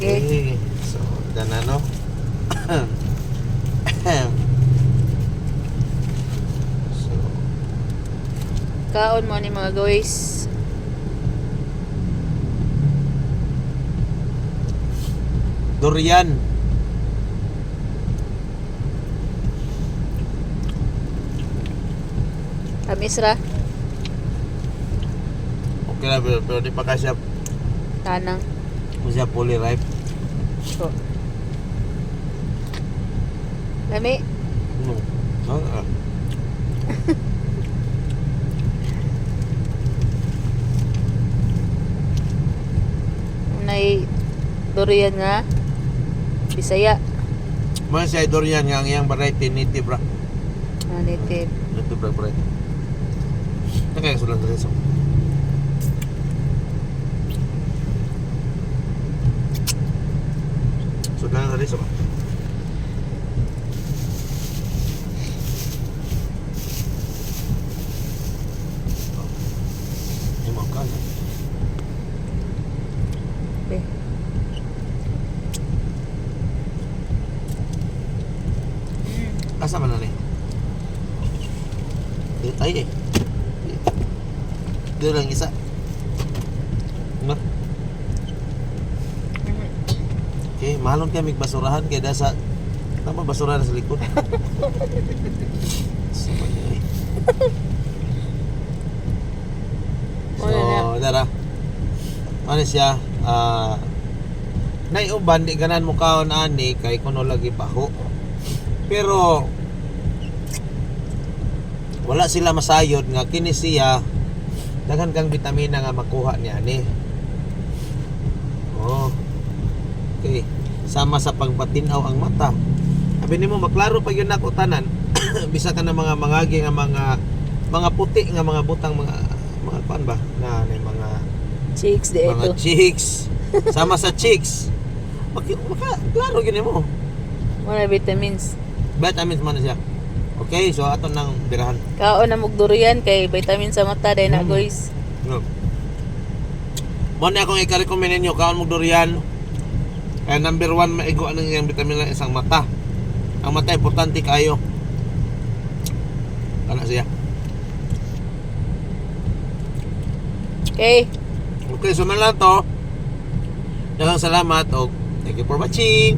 Okay. So, dan ano? So, Kaon mo ni mga guys. durian. Tamis ra. Okay na, pero di pa kasi Tanang. siya fully ripe. So. Lami. No. Ah. Nay durian nga. Bisaya. Mga siya durian nga ang iyang variety native ra. Native. Native ra variety. Kaya sulan sa so. Sulan sa so. Imo ka. Okay. Asa man na ni? Dito tayo eh. Dito lang isa. No? Okay, mahalon kami basurahan kaya dasa tama basurahan sa likod. Sama niya eh. So, dara. Ano siya? Naiuban di ganan mo kaon ani kay kuno lagi baho. Pero wala sila masayod nga kini siya daghan kang bitamina nga makuha niya ni. Oh. Okay. Sama sa pagpatinaw ang mata. Sabi nimo maklaro pa yun nako tanan. Bisa ka na mga mangagi nga mga puti nga mga butang mga pan ba na mga Chicks di mga ito. chicks. Sama sa chicks. Maka klaro gyud mo. Muna vitamins. Vitamins man na siya. Okay, so ato nang birahan. Kaon na mog durian kay vitamin sa mata dai na guys. No. Mo na akong i-recommend ninyo kaon mo durian. Number 1 maigo ang yang vitamin ng isang mata. Ang mata importante kayo. Kana siya. Okay. Okay, so man lang to. Daghang salamat og thank you for watching.